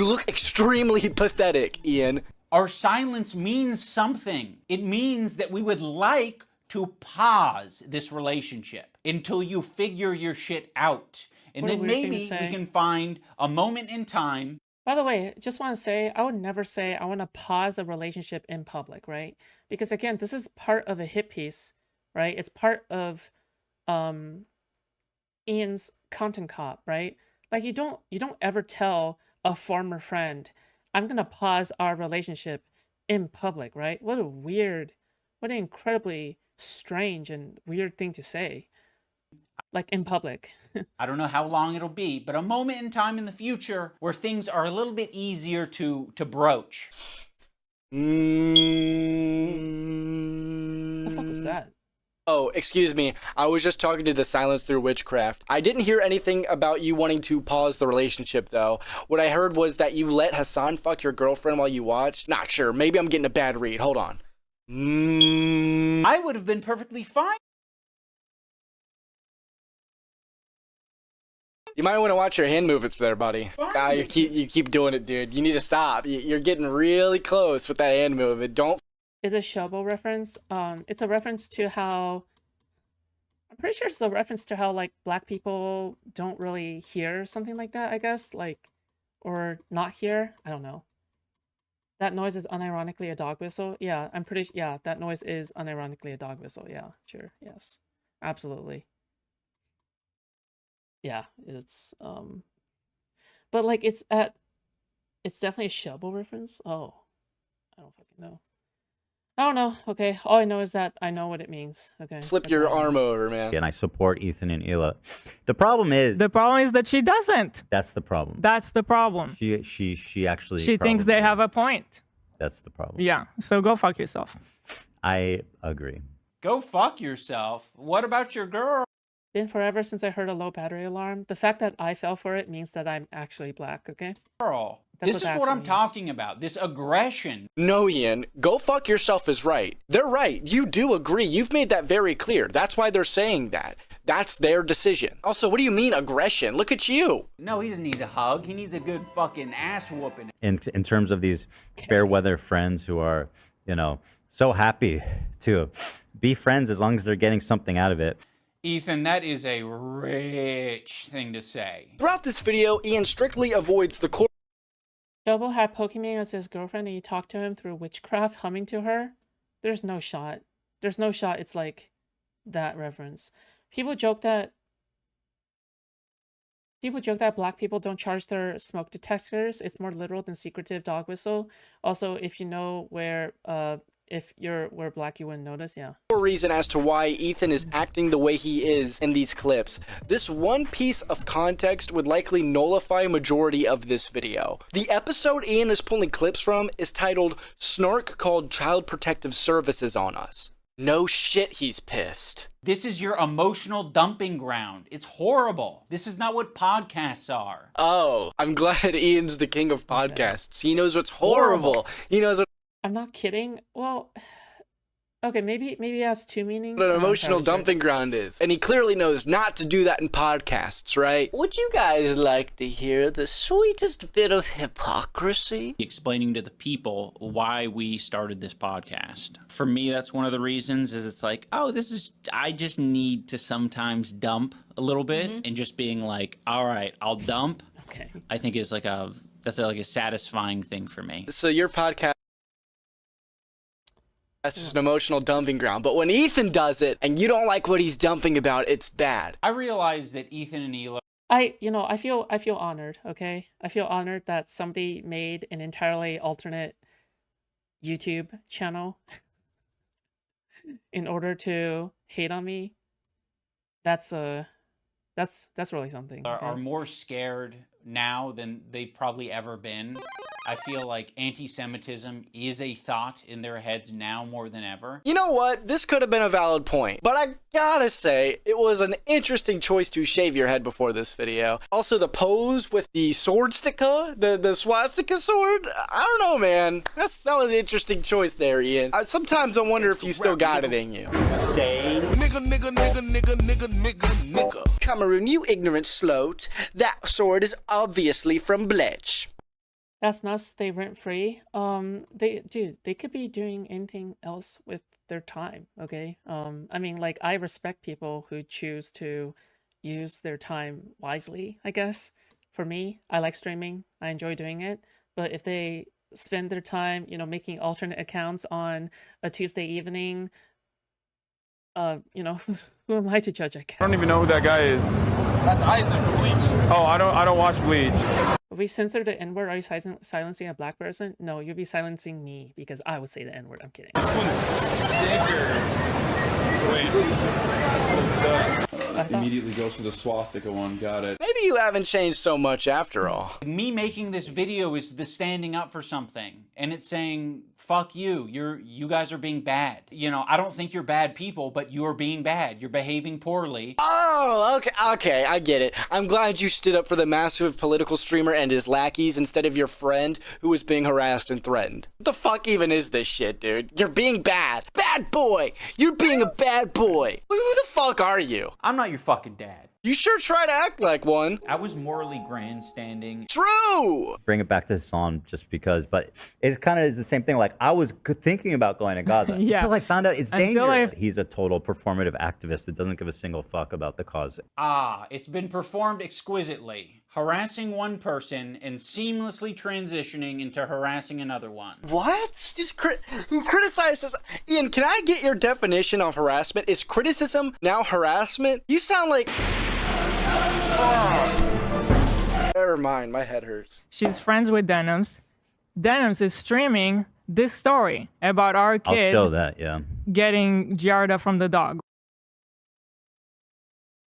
You look extremely pathetic, Ian. Our silence means something. It means that we would like to pause this relationship until you figure your shit out. And then maybe we can find a moment in time. By the way, just want to say, I would never say I want to pause a relationship in public, right? Because again, this is part of a hit piece, right? It's part of Ian's content cop, right? Like you don't ever tell a former friend, I'm gonna pause our relationship in public, right? What an incredibly strange and weird thing to say. Like in public. I don't know how long it'll be, but a moment in time in the future where things are a little bit easier to broach. What the fuck was that? Oh, excuse me. I was just talking to the Silence Through Witchcraft. I didn't hear anything about you wanting to pause the relationship, though. What I heard was that you let Hassan fuck your girlfriend while you watched. Not sure. Maybe I'm getting a bad read. Hold on. I would have been perfectly fine. You might want to watch your hand movements there, buddy. You keep doing it, dude. You need to stop. You're getting really close with that hand movement. Don't. It's a Shobo reference. It's a reference to how, I'm pretty sure it's a reference to how like black people don't really hear something like that, I guess, like, or not hear. I don't know. That noise is unironically a dog whistle. Yeah, I'm pretty. Yeah, that noise is unironically a dog whistle. Yeah, sure. Yes, absolutely. Yeah, it's but like it's definitely a Shobo reference. Oh, I don't fucking know. I don't know. Okay, all I know is that I know what it means. Okay. Flip your arm over, man. And I support Ethan and Hila. The problem is that she doesn't. That's the problem. That's the problem. She actually. She thinks they have a point. That's the problem. Yeah. So go fuck yourself. I agree. Go fuck yourself. What about your girl? Been forever since I heard a low battery alarm. The fact that I fell for it means that I'm actually black. Okay. Girl. This is what I'm talking about. This aggression. No, Ian. Go fuck yourself is right. They're right. You do agree. You've made that very clear. That's why they're saying that. That's their decision. Also, what do you mean aggression? Look at you. No, he doesn't need a hug. He needs a good fucking ass whooping. In terms of these fair weather friends who are, you know, so happy to be friends as long as they're getting something out of it. Ethan, that is a rich thing to say. Throughout this video, Ian strictly avoids the core. Shobo had Pokemon as his girlfriend and he talked to him through witchcraft, humming to her. There's no shot. There's no shot. It's like that reference. People joke that black people don't charge their smoke detectors. It's more literal than secretive dog whistle. Also, if you know where if you're black, you wouldn't notice. Yeah. Reason as to why Ethan is acting the way he is in these clips. This one piece of context would likely nullify a majority of this video. The episode Ian is pulling clips from is titled "Snark Called Child Protective Services on Us." No shit, he's pissed. This is your emotional dumping ground. It's horrible. This is not what podcasts are. Oh, I'm glad Ian's the king of podcasts. He knows what's horrible. He knows what. I'm not kidding. Well, okay, maybe it has two meanings. What an emotional dumping ground is. And he clearly knows not to do that in podcasts, right? Would you guys like to hear the sweetest bit of hypocrisy? Explaining to the people why we started this podcast. For me, that's one of the reasons is it's like, oh, I just need to sometimes dump a little bit and just being like, all right, I'll dump. Okay. I think is that's like a satisfying thing for me. So your podcast, that's just an emotional dumping ground. But when Ethan does it and you don't like what he's dumping about, it's bad. I realize that Ethan and Hila. I feel honored, okay? I feel honored that somebody made an entirely alternate YouTube channel in order to hate on me. That's really something. Are more scared now than they've probably ever been. I feel like anti-Semitism is a thought in their heads now more than ever. You know what? This could have been a valid point, but I gotta say, it was an interesting choice to shave your head before this video. Also, the pose with the swastika, the swastika sword, I don't know, man. That was an interesting choice there, Ian. Sometimes I wonder if you still got it in you. Say, nigga. Cameroon, you ignorant sloat. That sword is obviously from Bletch. That's not stay rent free. They could be doing anything else with their time, okay? I mean, like, I respect people who choose to use their time wisely, I guess. For me, I like streaming. I enjoy doing it. But if they spend their time, you know, making alternate accounts on a Tuesday evening, you know, who am I to judge, I guess? I don't even know who that guy is. That's Isaac from Bleach. Oh, I don't watch Bleach. If we censor the N-word, are you silencing a black person? No, you'll be silencing me because I would say the N-word. I'm kidding. This one's sicker. Wait, this one sucks. Immediately goes for the swastika one. Got it. Maybe you haven't changed so much after all. Me making this video is the standing up for something, and it's saying, fuck you, you guys are being bad. You know, I don't think you're bad people, but you're being bad. You're behaving poorly. Oh, okay, I get it. I'm glad you stood up for the massive political streamer and his lackeys instead of your friend who was being harassed and threatened. What the fuck even is this shit, dude? You're being bad. Bad boy! You're being a bad boy. Who the fuck are you? I'm not your fucking dad. You sure try to act like one. I was morally grandstanding. True! Bring it back to Hassan just because, but it kind of is the same thing. Like, I was thinking about going to Gaza Yeah. until I found out it's Until dangerous. He's a total performative activist that doesn't give a single fuck about the cause. It's been performed exquisitely. Harassing one person and seamlessly transitioning into harassing another one. What? He criticizes. Ian, can I get your definition of harassment? Is criticism now harassment? You sound like. Oh. Never mind, my head hurts. She's friends with Denims. Denims is streaming this story about our I'll kid show that, yeah. getting Giarda from the dog.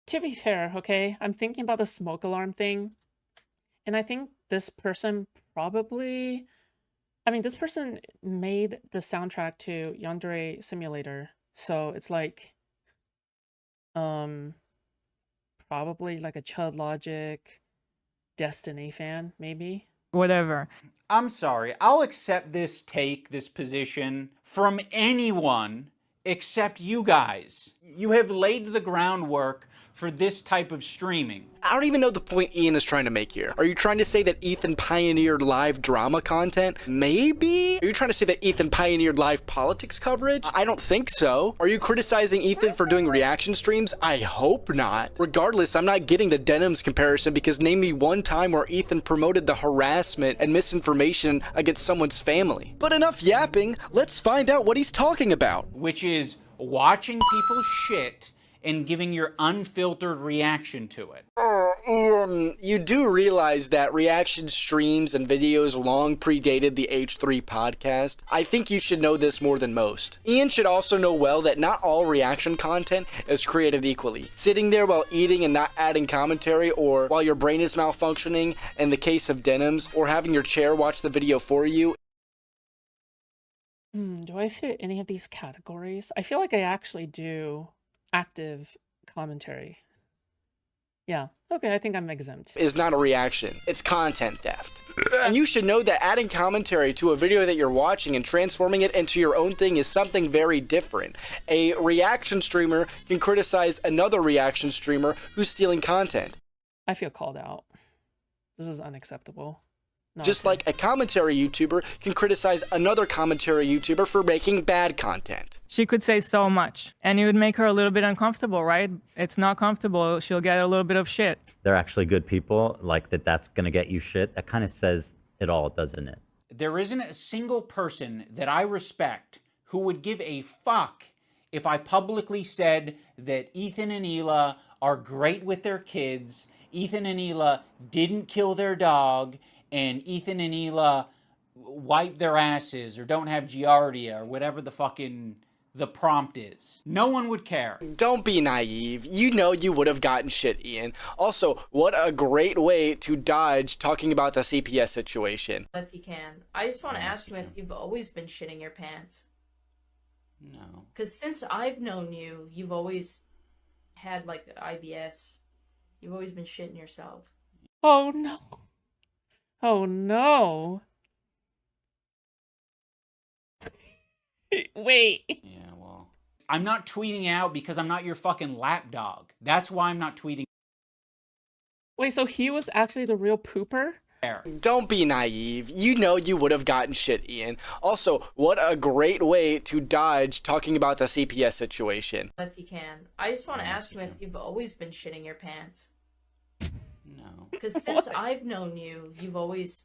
To be fair, okay, I'm thinking about the smoke alarm thing, and I think this person probably, I mean, this person made the soundtrack to Yandere Simulator, so it's like, probably like a Chud Logic Destiny fan, maybe. Whatever. I'm sorry, I'll accept this position from anyone except you guys. You have laid the groundwork for this type of streaming. I don't even know the point Ian is trying to make here. Are you trying to say that Ethan pioneered live drama content? Maybe? Are you trying to say that Ethan pioneered live politics coverage? I don't think so. Are you criticizing Ethan for doing reaction streams? I hope not. Regardless, I'm not getting the Denims comparison because name me one time where Ethan promoted the harassment and misinformation against someone's family. But enough yapping, let's find out what he's talking about. Which is watching people shit and giving your unfiltered reaction to it. Ian, you do realize that reaction streams and videos long predated the H3 podcast? I think you should know this more than most. Ian should also know well that not all reaction content is created equally. Sitting there while eating and not adding commentary, or while your brain is malfunctioning in the case of Denims, or having your chair watch the video for you. Do I fit any of these categories? I feel like I actually do active commentary. Yeah, okay, I think I'm exempt. Is not a reaction. It's content theft. And you should know that adding commentary to a video that you're watching and transforming it into your own thing is something very different. A reaction streamer can criticize another reaction streamer who's stealing content. I feel called out. This is unacceptable. Not Just okay. like a commentary YouTuber can criticize another commentary YouTuber for making bad content. She could say so much, and it would make her a little bit uncomfortable, right? It's not comfortable. She'll get a little bit of shit. They're actually good people, like that's going to get you shit. That kind of says it all, doesn't it? There isn't a single person that I respect who would give a fuck if I publicly said that Ethan and Hila are great with their kids, Ethan and Hila didn't kill their dog, and Ethan and Hila wipe their asses or don't have giardia or whatever the fucking the prompt is. No one would care. Don't be naive. You know you would have gotten shit, Ian. Also, what a great way to dodge talking about the CPS situation. If you can. I just want to ask you if you've always been shitting your pants. No. Because since I've known you, you've always had, like, IBS. You've always been shitting yourself. Oh no. Oh no. Wait. Yeah, well. I'm not tweeting out because I'm not your fucking lapdog. That's why I'm not tweeting. Wait, so he was actually the real pooper? Don't be naive. You know you would have gotten shit, Ian. Also, what a great way to dodge talking about the CPS situation. If you can. I just want to ask him if you've always been shitting your pants. No. Because since I've known you, you've always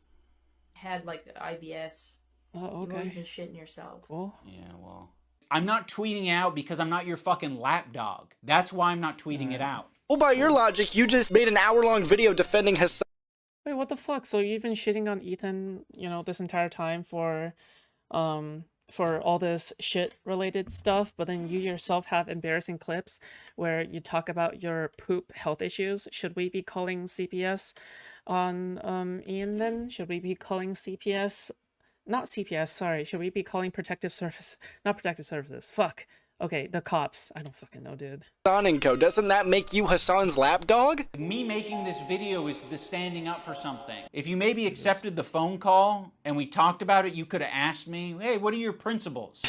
had, like, IBS. Oh, You've always okay. been shitting yourself. Cool. Yeah, well. I'm not tweeting out because I'm not your fucking lapdog. That's why I'm not tweeting it out. Well, by your logic, you just made an hour-long video defending Hassan. Wait, what the fuck? So you've been shitting on Ethan, you know, this entire time for all this shit-related stuff, but then you yourself have embarrassing clips where you talk about your poop health issues. Should we be calling CPS on Ian then? Should we be calling CPS? Not CPS, sorry. Should we be calling protective service? Not protective services. Fuck. Okay, the cops. I don't fucking know, dude. Hassan and Co. Doesn't that make you Hassan's lapdog? Me making this video is the standing up for something. If you maybe accepted the phone call and we talked about it, you could have asked me, hey, what are your principles?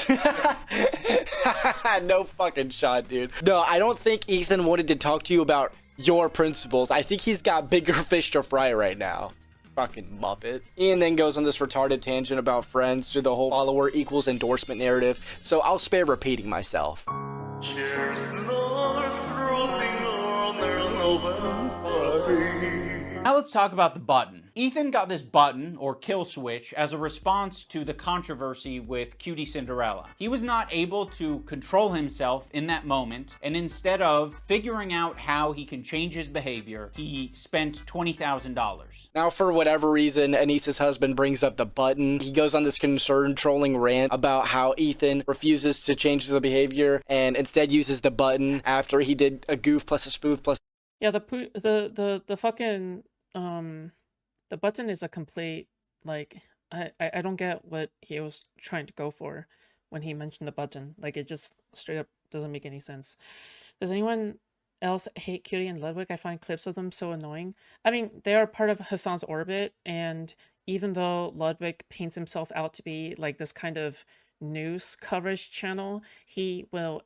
No fucking shot, dude. No, I don't think Ethan wanted to talk to you about your principles. I think he's got bigger fish to fry right now. Fucking Muppet. Ian then goes on this retarded tangent about friends to the whole follower equals endorsement narrative, so I'll spare repeating myself. Now let's talk about the button. Ethan got this button, or kill switch, as a response to the controversy with Cutie Cinderella. He was not able to control himself in that moment, and instead of figuring out how he can change his behavior, he spent $20,000. Now, for whatever reason, Anissa's husband brings up the button. He goes on this concern trolling rant about how Ethan refuses to change the behavior and instead uses the button after he did a goof plus a spoof plus. Yeah, the fucking the button is a complete, like, I don't get what he was trying to go for when he mentioned the button. Like, it just straight up doesn't make any sense. Does anyone else hate Cutie and Ludwig? I find clips of them so annoying. I mean, they are part of Hassan's orbit, and even though Ludwig paints himself out to be like this kind of news coverage channel, he'll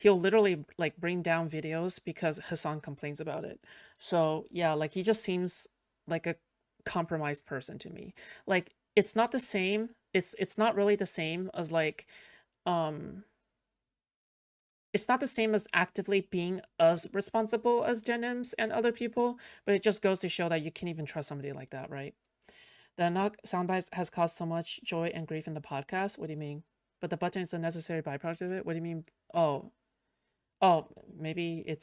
literally like bring down videos because Hassan complains about it. So yeah, like, he just seems like a compromised person to me. Like, it's not the same, it's not really the same as like it's not the same as actively being as responsible as Denims and other people, but it just goes to show that you can't even trust somebody like that, right? The knock soundbites has caused so much joy and grief in the podcast. What do you mean? But the button is a necessary byproduct of it? What do you mean? Oh, maybe the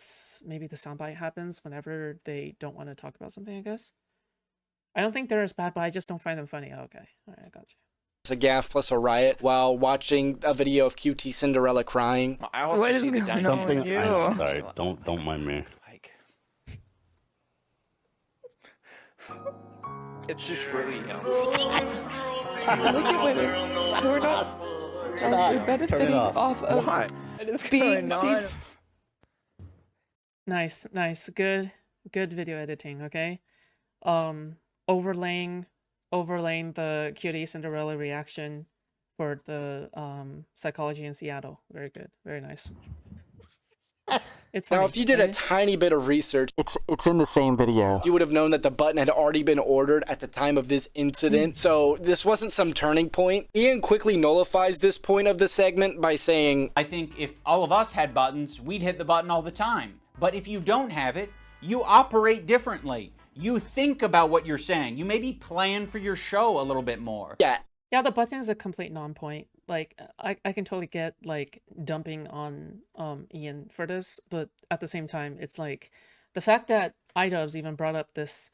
soundbite happens whenever they don't want to talk about something, I guess. I don't think they're as bad, but I just don't find them funny. Oh, okay. All right, I got you. A gaff plus a riot while watching a video of QT Cinderella crying. I also see the dynamic. I'm sorry, don't mind me. Like, it's just really Look at women who are not benefiting off of being safe. Nice. Good video editing, okay? Overlaying the Cutie Cinderella reaction for the psychology in Seattle. Very good. Very nice. It's funny. Now, if you did a tiny bit of research, it's in the same video. You would have known that the button had already been ordered at the time of this incident, so this wasn't some turning point. Ian quickly nullifies this point of the segment by saying, I think if all of us had buttons, we'd hit the button all the time. But if you don't have it, you operate differently. You think about what you're saying. You maybe plan for your show a little bit more. Yeah, the button is a complete non-point. Like, I can totally get, like, dumping on Ian for this, but at the same time, it's like, the fact that Idubbbz even brought up this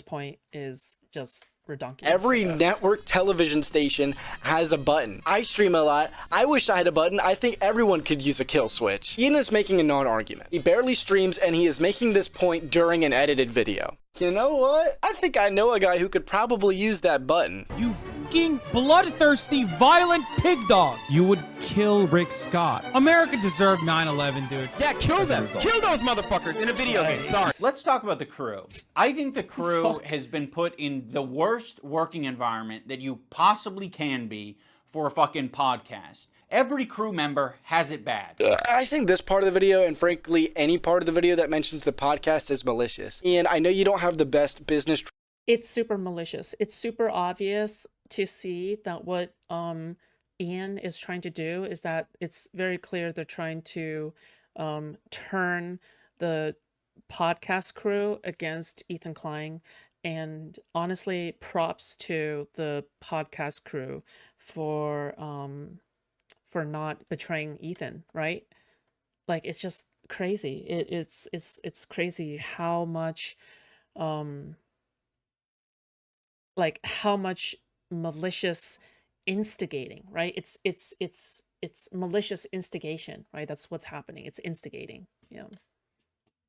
point is just redonkulous. Every network television station has a button. I stream a lot. I wish I had a button. I think everyone could use a kill switch. Ian is making a non-argument. He barely streams, and he is making this point during an edited video. You know what? I think I know a guy who could probably use that button. You fucking bloodthirsty, violent pig dog. You would kill Rick Scott. America deserved 9/11, dude. Yeah, kill them. Kill those motherfuckers in a video game. Sorry. Let's talk about the crew. I think the crew has been put in the worst working environment that you possibly can be for a fucking podcast. Every crew member has it bad. I think this part of the video, and frankly, any part of the video that mentions the podcast, is malicious. Ian, I know you don't have the best business it's super malicious. It's super obvious to see that what Ian is trying to do is that it's very clear they're trying to turn the podcast crew against Ethan Klein. And honestly, props to the podcast crew for not betraying Ethan, right? Like, it's just crazy. It's crazy how much like how much malicious instigating, right? It's malicious instigation, right? That's what's happening. It's instigating. Yeah.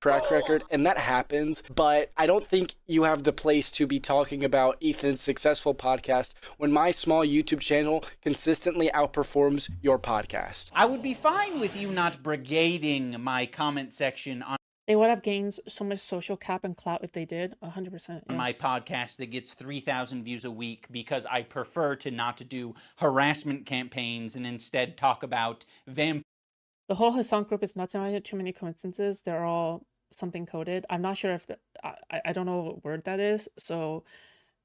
Track record, and that happens, but I don't think you have the place to be talking about Ethan's successful podcast when my small YouTube channel consistently outperforms your podcast. I would be fine with you not brigading my comment section on They would have gained so much social cap and clout if they did. 100%. Yes. my podcast that gets 3,000 views a week because I prefer to not to do harassment campaigns and instead talk about vampires. The whole Hassan group is not too many coincidences. They're all something coded. I'm not sure if I don't know what word that is, so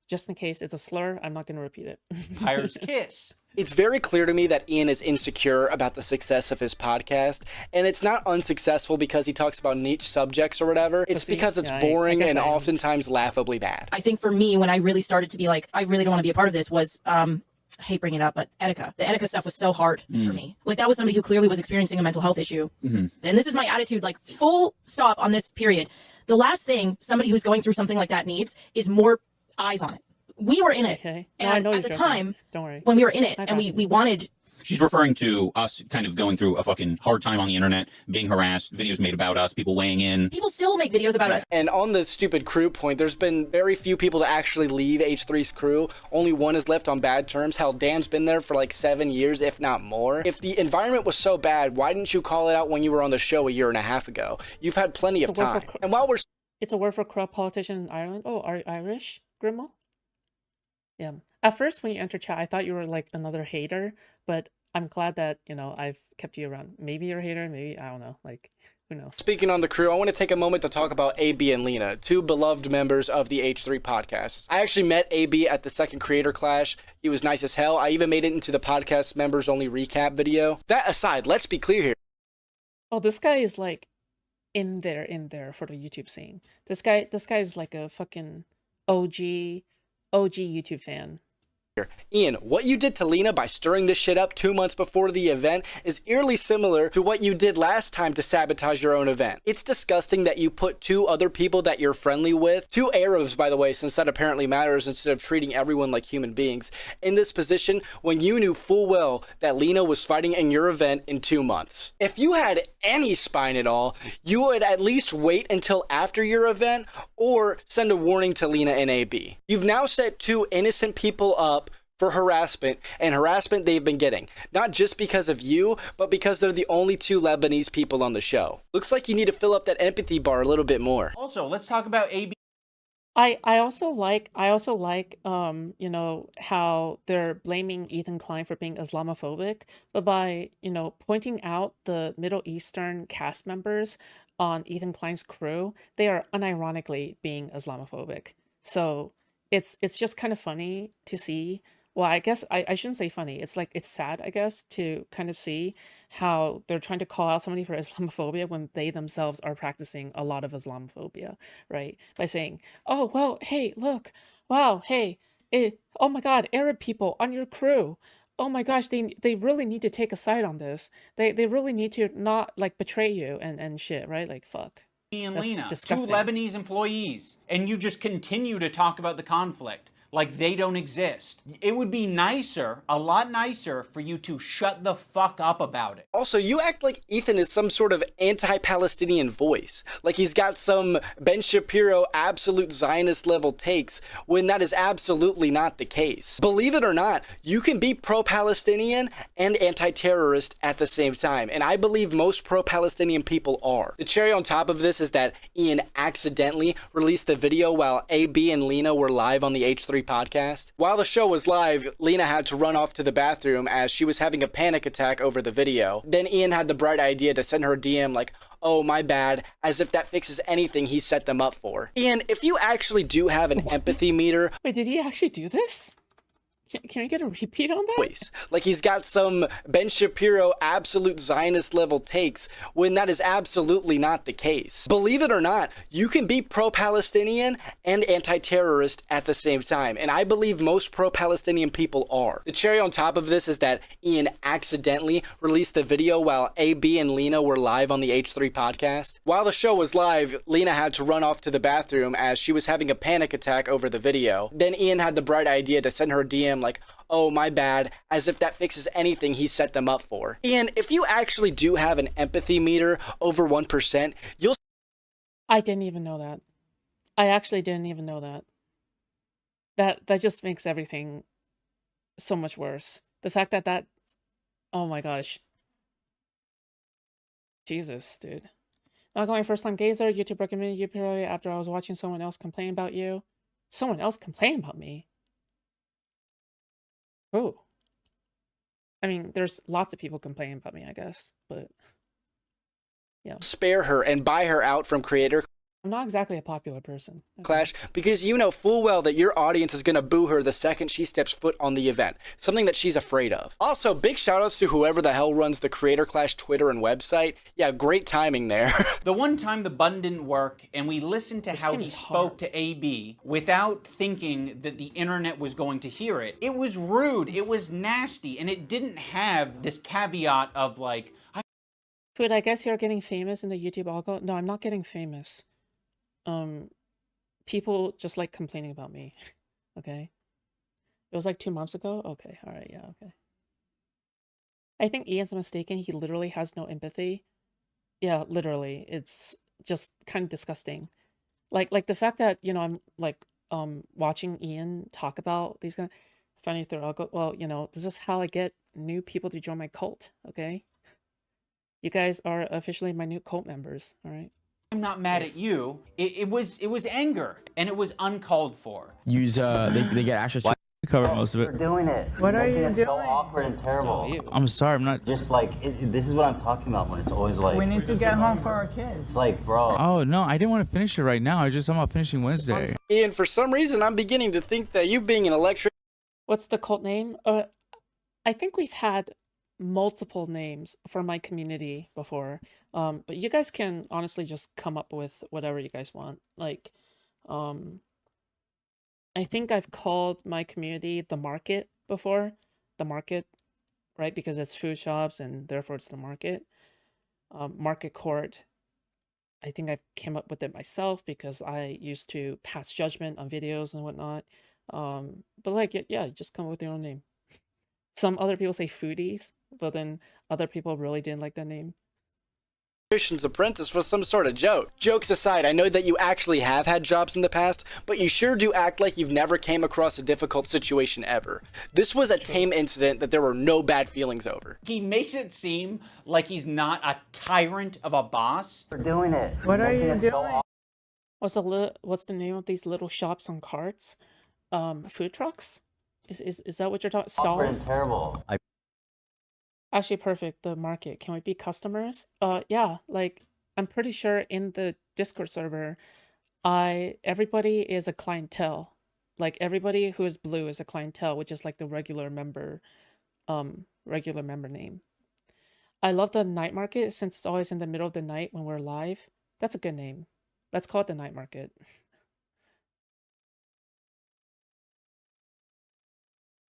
just in case it's a slur, I'm not going to repeat it. Vampire's kiss. It's very clear to me that Ian is insecure about the success of his podcast, and it's not unsuccessful because he talks about niche subjects or whatever. It's because it's boring and oftentimes laughably bad. I think for me, when I really started to be like, I really don't want to be a part of this, was I hate bringing it up, but Etika. The Etika stuff was so hard for me. Like, that was somebody who clearly was experiencing a mental health issue. And this is my attitude, like, full stop on this period. The last thing somebody who's going through something like that needs is more eyes on it. We were in it. Okay. And I know at the time, don't worry. when we were in it, and we wanted... She's referring to us kind of going through a fucking hard time on the internet, being harassed, videos made about us, people weighing in. People still make videos about us. And on the stupid crew point, there's been very few people to actually leave H3's crew. Only one is left on bad terms. Hell, Dan's been there for like 7 years, if not more. If the environment was so bad, why didn't you call it out when you were on the show a year and a half ago? You've had plenty of time. And while we're... It's a word for corrupt politician in Ireland. Oh, are you Irish, Grimmel? Yeah. At first, when you entered chat, I thought you were like another hater, but I'm glad that, you know, I've kept you around. Maybe you're a hater, maybe, I don't know, like, who knows. Speaking on the crew, I want to take a moment to talk about AB and Lena, two beloved members of the H3 podcast. I actually met AB at the second Creator Clash. He was nice as hell. I even made it into the podcast members only recap video. That aside, let's be clear here. Oh, this guy is like in there for the YouTube scene. This guy is like a fucking OG YouTube fan. Ian, what you did to Lena by stirring this shit up 2 months before the event is eerily similar to what you did last time to sabotage your own event. It's disgusting that you put two other people that you're friendly with, two Arabs by the way, since that apparently matters, instead of treating everyone like human beings, in this position when you knew full well that Lena was fighting in your event in 2 months. If you had any spine at all, you would at least wait until after your event or send a warning to Lena and AB. You've now set two innocent people up for harassment, and harassment they've been getting, not just because of you, but because they're the only two Lebanese people on the show. Looks like you need to fill up that empathy bar a little bit more. Also, let's talk about AB. I also like you know, how they're blaming Ethan Klein for being Islamophobic, but by, you know, pointing out the Middle Eastern cast members on Ethan Klein's crew, they are unironically being Islamophobic. So it's just kind of funny to see. Well, I guess I shouldn't say funny. It's like, it's sad, I guess, to kind of see how they're trying to call out somebody for Islamophobia when they themselves are practicing a lot of Islamophobia, right? By saying, oh, well, hey, look, wow, hey, oh my God, Arab people on your crew. Oh my gosh, they really need to take a side on this. They really need to not, like, betray you and shit, right? Like, fuck. And That's Lena, disgusting. two Lebanese employees, and you just continue to talk about the conflict like they don't exist. It would be nicer, a lot nicer, for you to shut the fuck up about it. Also, you act like Ethan is some sort of anti-Palestinian voice, like he's got some Ben Shapiro absolute Zionist level takes, when that is absolutely not the case. Believe it or not, you can be pro-Palestinian and anti-terrorist at the same time, and I believe most pro-Palestinian people are. The cherry on top of this is that Ian accidentally released the video while AB and Lena were live on the H3 H3 podcast. While the show was live, Lena had to run off to the bathroom as she was having a panic attack over the video. Then Ian had the bright idea to send her a DM like, "Oh, my bad," as if that fixes anything he set them up for. Ian, if you actually do have an empathy meter... Wait, did he actually do this? Can we get a repeat on that? Like he's got some Ben Shapiro absolute Zionist level takes when that is absolutely not the case. Believe it or not, you can be pro-Palestinian and anti-terrorist at the same time, and I believe most pro-Palestinian people are. The cherry on top of this is that Ian accidentally released the video while AB and Lena were live on the H3 podcast. While the show was live, Lena had to run off to the bathroom as she was having a panic attack over the video. Then Ian had the bright idea to send her a DM like, "Oh, my bad," as if that fixes anything he set them up for. Ian, if you actually do have an empathy meter over 1%, you'll... I didn't even know that. I actually didn't even know that. That just makes everything so much worse. The fact that oh my gosh. Jesus, dude. Not going first time gazer, YouTube recommended you purely after I was watching someone else complain about you. Someone else complain about me? Oh. I mean, there's lots of people complaining about me, I guess, but yeah. Spare her and buy her out from creator I'm not exactly a popular person. Clash, because you know full well that your audience is going to boo her the second she steps foot on the event, something that she's afraid of. Also, big shoutouts to whoever the hell runs the Creator Clash Twitter and website. Yeah, great timing there. The one time the button didn't work and we listened to how he spoke to AB without thinking that the internet was going to hear it, it was rude, it was nasty, and it didn't have this caveat of like... Food, I guess you're getting famous in the YouTube algo. No, I'm not getting famous. People just like complaining about me. Okay. It was like 2 months ago. Okay. All right. Yeah. Okay. I think Ian's mistaken. He literally has no empathy. Yeah, literally. It's just kind of disgusting. Like the fact that, you know, I'm like, watching Ian talk about these guys, finding through algo. Well, you know, this is how I get new people to join my cult. Okay. You guys are officially my new cult members. All right. I'm not mad at you. It was anger, and it was uncalled for. Use they get access to cover most of it. You're doing it. What are you doing? So awkward and terrible. I'm sorry, I'm not just like this is what I'm talking about when it's always like we need to get home for our kids. It's like, bro. Oh no, I didn't want to finish it right now. I'm about finishing Wednesday. Ian, for some reason, I'm beginning to think that you being an electric. What's the cult name? I think we've had multiple names for my community before. But you guys can honestly just come up with whatever you guys want. Like, I think I've called my community the market before. The market, right? Because it's food shops and therefore it's the market. Market court. I think I came up with it myself because I used to pass judgment on videos and whatnot. But like, yeah, just come up with your own name. Some other people say foodies, but then other people really didn't like that name. Electrician's apprentice was some sort of joke. Jokes aside, I know that you actually have had jobs in the past, but you sure do act like you've never came across a difficult situation ever. This was a tame incident that there were no bad feelings over. He makes it seem like he's not a tyrant of a boss. We're doing it. What are you doing? What's the name of these little shops on carts? Food trucks? Is that what you're talking? Stalls? Terrible. Actually, perfect. The market. Can we be customers? Yeah. Like, I'm pretty sure in the Discord server, everybody is a clientele. Like, everybody who is blue is a clientele, which is like the regular member name. I love the night market since it's always in the middle of the night when we're live. That's a good name. Let's call it the night market.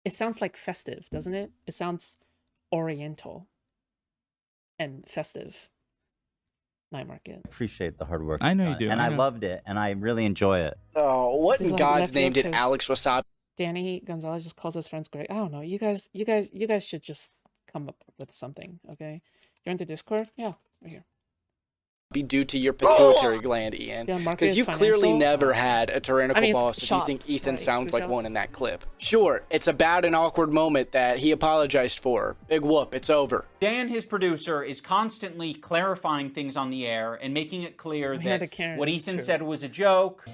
It sounds like festive, doesn't it? It sounds oriental and festive. Night market. Appreciate the hard work. I know you do. And I loved it, and I really enjoy it. Oh, what in God's name did Alex Wasabi? Danny Gonzalez just calls his friends great. I don't know. You guys should just come up with something, okay? You're in the Discord? Yeah, right here. Be due to your pituitary gland, Ian, because you've clearly never had a tyrannical boss if you think Ethan sounds like one in that clip. Sure, it's a bad and awkward moment that he apologized for. Big whoop, it's over. Dan, his producer, is constantly clarifying things on the air and making it clear that what Ethan said was a joke.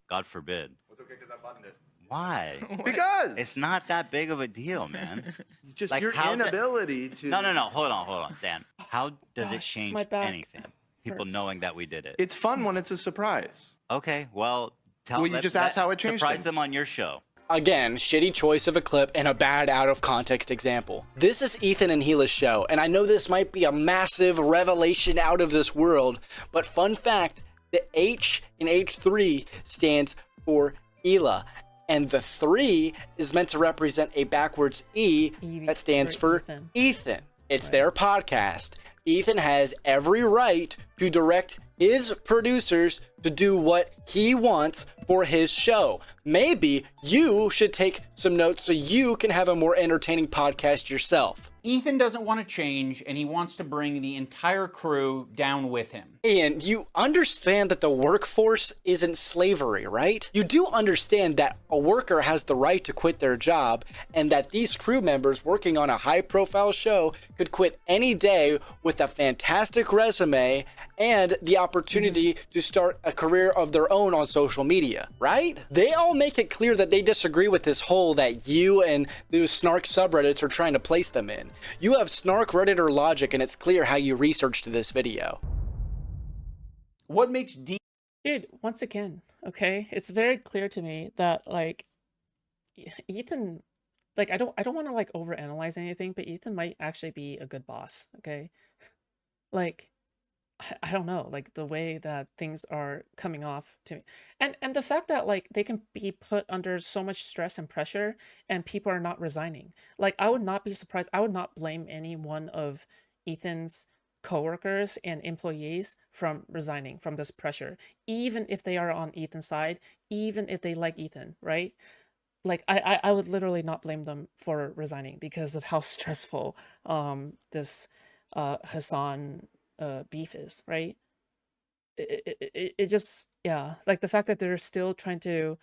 God forbid. because I buttoned it. Why? Because It's not that big of a deal, man. just Like, your how inability to. No. Hold on, Dan. How does it change my back anything? People hurts. knowing that we did it. It's fun when it's a surprise. Okay, well, Well, you just asked how it changed Surprise things. them on your show. Again, shitty choice of a clip and a bad out of context example. This is Ethan and Gila's show, and I know this might be a massive revelation out of this world, but fun fact, the H in H3 stands for Gila, and the 3 is meant to represent a backwards E that stands for Ethan. It's their podcast. Ethan has every right to direct his producers to do what he wants for his show. Maybe you should take some notes so you can have a more entertaining podcast yourself. Ethan doesn't want to change, and he wants to bring the entire crew down with him. And you understand that the workforce isn't slavery, right? You do understand that a worker has the right to quit their job, and that these crew members working on a high-profile show could quit any day with a fantastic resume and the opportunity to start a career of their own on social media, right? They all make it clear that they disagree with this hole that you and those snark subreddits are trying to place them in. You have snark redditor logic, and it's clear how you researched this video. What makes Dude, once again, okay, it's very clear to me that like Ethan, like I don't want to like overanalyze anything, but Ethan might actually be a good boss, okay? Like I don't know, like the way that things are coming off to me. And the fact that like they can be put under so much stress and pressure and people are not resigning. Like I would not be surprised. I would not blame any one of Ethan's coworkers and employees from resigning from this pressure, even if they are on Ethan's side, even if they like Ethan, right? Like I would literally not blame them for resigning because of how stressful this Hassan beef is, right? It just, yeah, like the fact that they're still trying to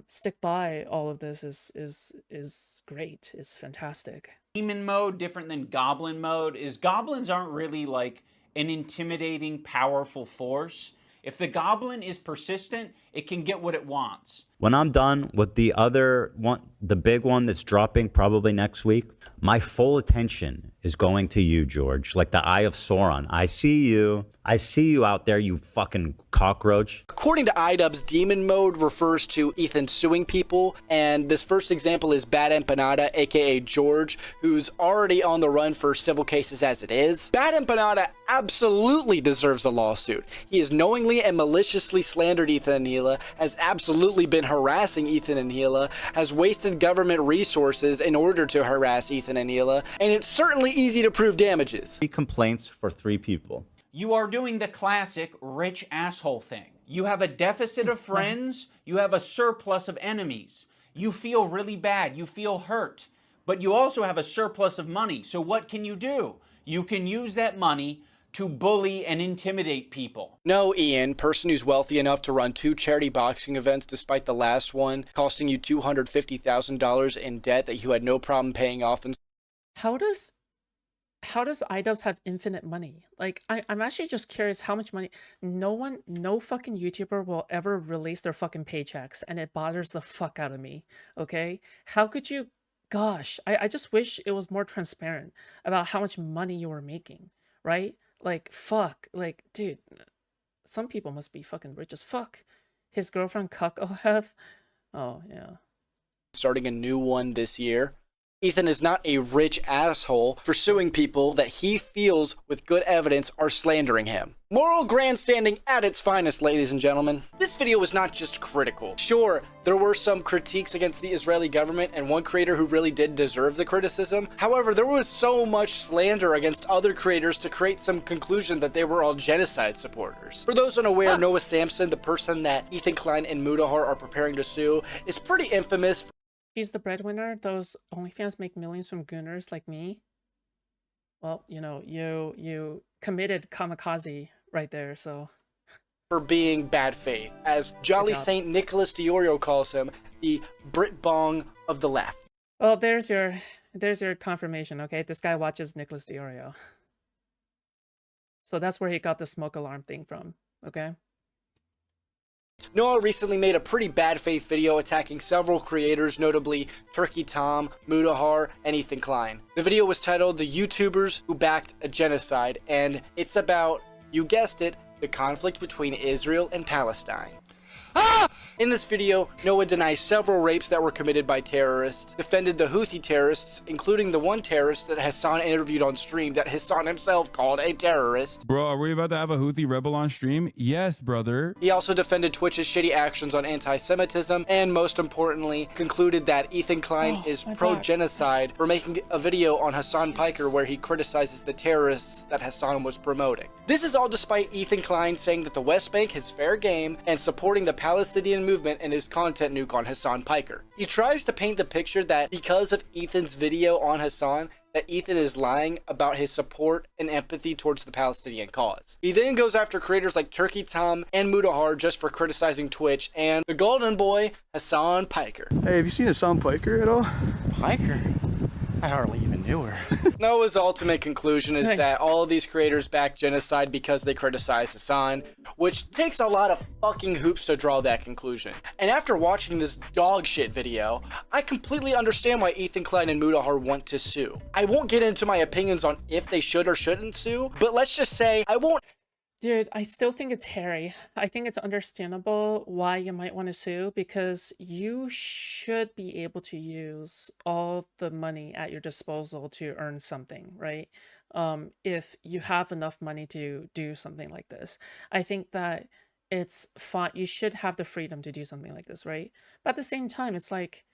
stick by all of this is great. It's fantastic. Demon mode different than goblin mode is goblins aren't really like an intimidating, powerful force. If the goblin is persistent, it can get what it wants. When I'm done with the other one, the big one that's dropping probably next week, my full attention is going to you, George. Like the Eye of Sauron. I see you. I see you out there, you fucking cockroach. According to Idubbbz, demon mode refers to Ethan suing people, and this first example is Bad Empanada, aka George, who's already on the run for civil cases as it is. Bad Empanada absolutely deserves a lawsuit. He has knowingly and maliciously slandered Ethan and Gila, has absolutely been harassing Ethan and Gila, has wasted government resources in order to harass Ethan and Gila, and it's certainly easy to prove damages. 3 complaints for 3 people. You are doing the classic rich asshole thing. You have a deficit of friends, you have a surplus of enemies. You feel really bad, you feel hurt, but you also have a surplus of money. So what can you do? You can use that money to bully and intimidate people. No, Ian, person who's wealthy enough to run 2 charity boxing events despite the last one costing you $250,000 in debt that you had no problem paying off. And How does Idubbbz have infinite money? Like, I'm actually just curious how much money. No fucking YouTuber will ever release their fucking paychecks, and it bothers the fuck out of me, okay? How could you, gosh, I just wish it was more transparent about how much money you were making, right? Like, fuck, like, dude, some people must be fucking rich as fuck. His girlfriend Cuck have, oh, yeah. Starting a new one this year. Ethan is not a rich asshole for suing people that he feels with good evidence are slandering him. Moral grandstanding at its finest, ladies and gentlemen. This video was not just critical. Sure, there were some critiques against the Israeli government and one creator who really did deserve the criticism. However, there was so much slander against other creators to create some conclusion that they were all genocide supporters. For those unaware, Noah Samson, the person that Ethan Klein and Mudahar are preparing to sue, is pretty infamous. She's the breadwinner. Those OnlyFans make millions from gooners like me. Well, you know, you committed kamikaze right there, so. For being bad faith, as Jolly Saint Nicholas Diorio calls him, the Brit Bong of the left. Well, there's your confirmation, okay? This guy watches Nicholas Diorio. So that's where he got the smoke alarm thing from, okay? Noah recently made a pretty bad faith video attacking several creators, notably Turkey Tom, Mudahar, and Ethan Klein. The video was titled "The YouTubers Who Backed a Genocide," and it's about, you guessed it, the conflict between Israel and Palestine. In this video, Noah denies several rapes that were committed by terrorists, defended the Houthi terrorists, including the one terrorist that Hassan interviewed on stream that Hassan himself called a terrorist. Bro, are we about to have a Houthi rebel on stream? Yes, brother. He also defended Twitch's shitty actions on anti-Semitism, and most importantly, concluded that Ethan Klein is pro-genocide for making a video on Hassan Piker where he criticizes the terrorists that Hassan was promoting. This is all despite Ethan Klein saying that the West Bank is fair game and supporting the Palestinian movement in his content nuke on Hassan Piker. He tries to paint the picture that because of Ethan's video on Hassan, that Ethan is lying about his support and empathy towards the Palestinian cause. He then goes after creators like Turkey Tom and Mudahar just for criticizing Twitch and the golden boy, Hassan Piker. Hey, have you seen Hassan Piker at all? Piker? I hardly even knew her. Noah's ultimate conclusion is that all of these creators back genocide because they criticize Hassan, which takes a lot of fucking hoops to draw that conclusion. And after watching this dog shit video, I completely understand why Ethan Klein and Mudahar want to sue. I won't get into my opinions on if they should or shouldn't sue, but let's just say I won't. Dude, I still think it's hairy. I think it's understandable why you might want to sue, because you should be able to use all the money at your disposal to earn something, right? If you have enough money to do something like this. I think that it's fine. You should have the freedom to do something like this, right? But at the same time, it's like,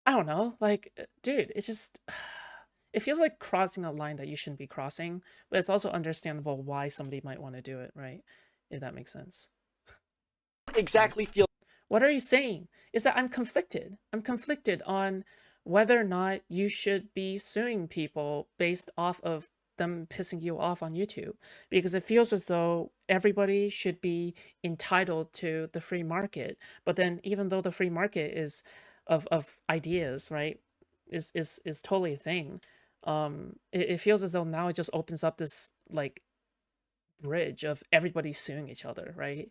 I don't know, like, dude, it's just... It feels like crossing a line that you shouldn't be crossing, but it's also understandable why somebody might want to do it, right? If that makes sense. Exactly feel. What are you saying? Is that I'm conflicted. I'm conflicted on whether or not you should be suing people based off of them pissing you off on YouTube, because it feels as though everybody should be entitled to the free market. But then even though the free market is of ideas, right, is totally a thing. It feels as though now it just opens up this like bridge of everybody suing each other, right?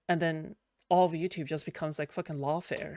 And then all of YouTube just becomes like fucking lawfare.